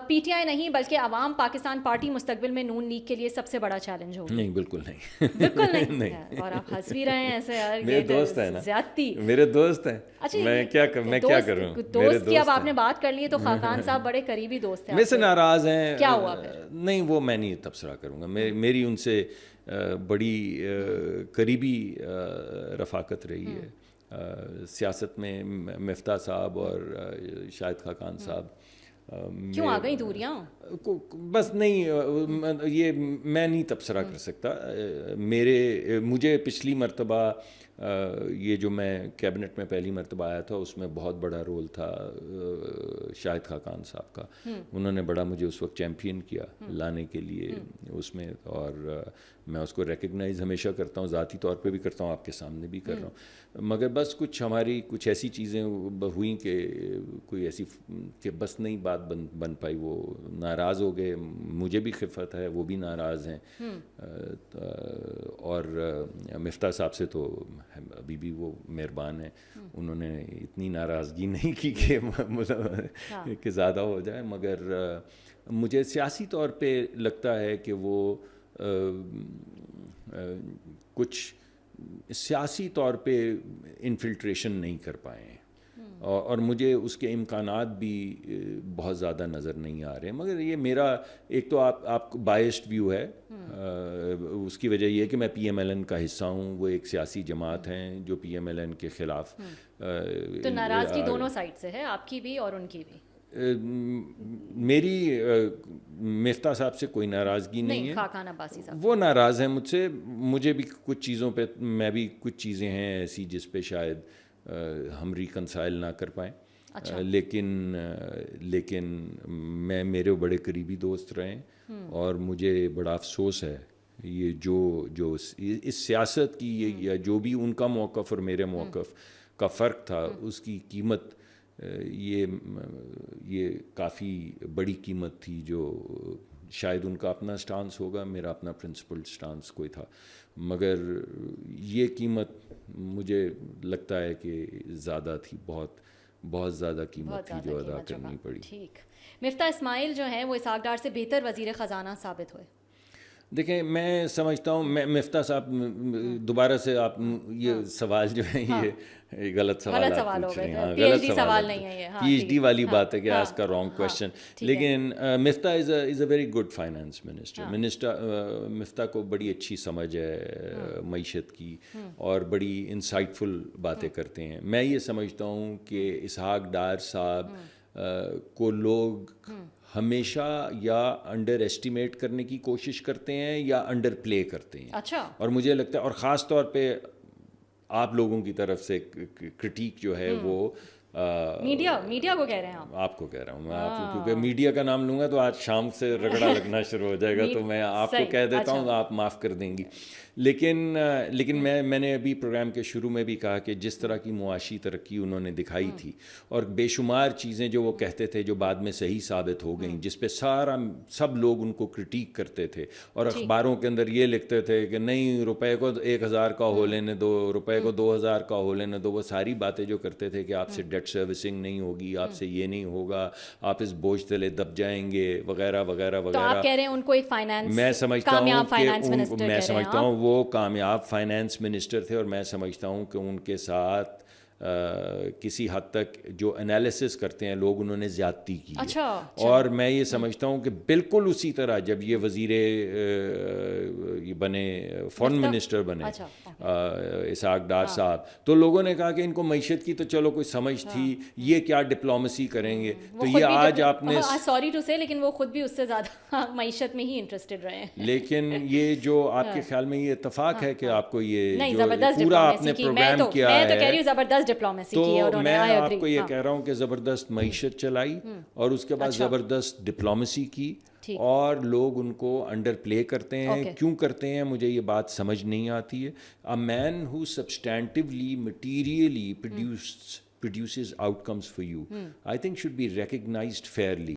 P T I نہیں بلکہ عوام پاکستان پارٹی مستقبل میں نون لیگ کے لیے سب سے بڑا چیلنج ہوگی؟ نہیں، بالکل نہیں، بالکل نہیں. اور آپ ہنس بھی رہے ہیں ایسے یار، میرے دوست ہیں نا، زیادتی. میرے دوست ہیں. اچھا میں کیا کروں، دوست کی اب آپ نے بات کر لی ہے تو خاقان صاحب بڑے قریبی دوست ہیں، میرے سے ناراض ہیں. کیا ہوا پھر؟ نہیں، وہ میں نہیں تبصرہ کروں گا. میری ان سے بڑی قریبی رفاقت رہی ہے سیاست میں. مفتاح صاحب اور شاہد خاقان صاحب. کیوں آ گئی دوریاں؟ بس نہیں، یہ میں نہیں تبصرہ کر سکتا. مجھے پچھلی مرتبہ یہ جو میں کیبنٹ میں پہلی مرتبہ آیا تھا اس میں بہت بڑا رول تھا شاہد خاقان صاحب کا. انہوں نے بڑا مجھے اس وقت چیمپئن کیا لانے کے لیے اس میں، اور میں اس کو ریکگنائز ہمیشہ کرتا ہوں، ذاتی طور پہ بھی کرتا ہوں، آپ کے سامنے بھی کر رہا ہوں. مگر بس کچھ ایسی چیزیں ہوئیں کہ کوئی ایسی کہ بس نہیں بات بن پائی. وہ ناراض ہو گئے، مجھے بھی خفت ہے، وہ بھی ناراض ہیں. اور مفتاح صاحب سے تو ابھی بھی وہ مہربان ہیں، انہوں نے اتنی ناراضگی نہیں کی کہ زیادہ ہو جائے. مگر مجھے سیاسی طور پہ لگتا ہے کہ وہ کچھ سیاسی طور پہ انفلٹریشن نہیں کر پائے ہیں، اور مجھے اس کے امکانات بھی بہت زیادہ نظر نہیں آ رہے. مگر یہ میرا ایک تو آپ کو بائسڈ ویو ہے. اس کی وجہ یہ ہے کہ میں پی ایم ایل این کا حصہ ہوں. وہ ایک سیاسی جماعت ہیں جو پی ایم ایل این کے خلاف. تو ناراضگی دونوں سائڈ سے ہے، آپ کی بھی اور ان کی بھی؟ میری مفتاح صاحب سے کوئی ناراضگی نہیں ہے. خاقان عباسی صاحب وہ ناراض ہیں مجھ سے. مجھے بھی کچھ چیزوں پہ، میں بھی کچھ چیزیں ہیں ایسی جس پہ شاید ہم ریکنسائل نہ کر پائیں. لیکن میرے بڑے قریبی دوست رہے ہیں، اور مجھے بڑا افسوس ہے یہ جو اس سیاست کی یا جو بھی ان کا موقف اور میرے موقف کا فرق تھا، اس کی قیمت یہ کافی بڑی قیمت تھی. جو شاید ان کا اپنا سٹانس ہوگا، میرا اپنا پرنسپل سٹانس کوئی تھا، مگر یہ قیمت مجھے لگتا ہے کہ زیادہ تھی، بہت زیادہ قیمت تھی جو ادا کرنی پڑی. ٹھیک. مفتاح اسماعیل جو ہیں وہ اسحاق ڈار سے بہتر وزیر خزانہ ثابت ہوئے. دیکھیں، میں سمجھتا ہوں مفتاح صاحب دوبارہ سے آپ یہ سوال جو ہے یہ غلط سوال پوچھ رہے ہیں. غلط سوال نہیں ہے، پی ایچ ڈی والی بات ہے کہ آج کا رانگ کویشچن. لیکن Miftah is a very good finance minister. Miftah کو بڑی اچھی سمجھ ہے معیشت کی، اور بڑی انسائٹفل باتیں کرتے ہیں. میں یہ سمجھتا ہوں کہ اسحاق ڈار صاحب کو لوگ ہمیشہ یا انڈر ایسٹیمیٹ کرنے کی کوشش کرتے ہیں یا انڈر پلے کرتے ہیں. اچھا. اور مجھے لگتا ہے، اور خاص طور پہ آپ لوگوں کی طرف سے کرٹیک جو ہے وہ میڈیا کو کہہ رہے ہیں آپ کو کہہ رہا ہوں میں، کیونکہ میڈیا کا نام لوں گا تو آج شام سے رگڑا لگنا شروع ہو جائے گا، تو میں آپ کو کہہ دیتا ہوں، آپ معاف کر دیں گی. لیکن میں نے ابھی پروگرام کے شروع میں بھی کہا کہ جس طرح کی معاشی ترقی انہوں نے دکھائی تھی، اور بے شمار چیزیں جو وہ کہتے تھے جو بعد میں صحیح ثابت ہو گئیں، جس پہ سب لوگ ان کو کرٹیک کرتے تھے، اور اخباروں کے اندر یہ لکھتے تھے کہ نہیں، روپے کو 1000 کا ہو لینے دو، روپے کو 2000 کا ہو لینے دو. وہ ساری باتیں جو کرتے تھے کہ آپ سے ڈیٹ سروسنگ نہیں ہوگی، آپ سے یہ نہیں ہوگا، آپ اس بوجھ تلے دب جائیں گے، وغیرہ وغیرہ وغیرہ. تو آپ کہہ رہے ہیں ان کو ایک میں سمجھتا ہوں کہ وہ کامیاب فائنانس منسٹر تھے، اور میں سمجھتا ہوں کہ ان کے ساتھ کسی حد تک جو انالیسس کرتے ہیں لوگ، انہوں نے زیادتی کی ہے. اور میں یہ سمجھتا ہوں کہ بالکل اسی طرح جب یہ وزیر بنے، فارن منسٹر بنے اسحاق ڈار صاحب، تو لوگوں نے کہا کہ ان کو معیشت کی تو چلو کوئی سمجھ تھی، یہ کیا ڈپلومسی کریں گے. تو یہ آج آپ نے، سوری ٹو سے، لیکن وہ خود بھی اس سے زیادہ معیشت میں ہی انٹرسٹڈ رہے ہیں. لیکن یہ جو آپ کے خیال میں یہ اتفاق ہے کہ آپ کو یہ پورا آپ نے پروگرام کیا ہے، تو میں آپ کو یہ کہہ رہا ہوں کہ زبردست معیشت چلائی، اور اس کے بعد زبردست ڈپلومسی کی، اور لوگ ان کو انڈر پلے کرتے ہیں. کیوں کرتے ہیں مجھے یہ بات سمجھ نہیں آتی ہے. A man who substantively, materially produces outcomes for you, I think should be recognized fairly.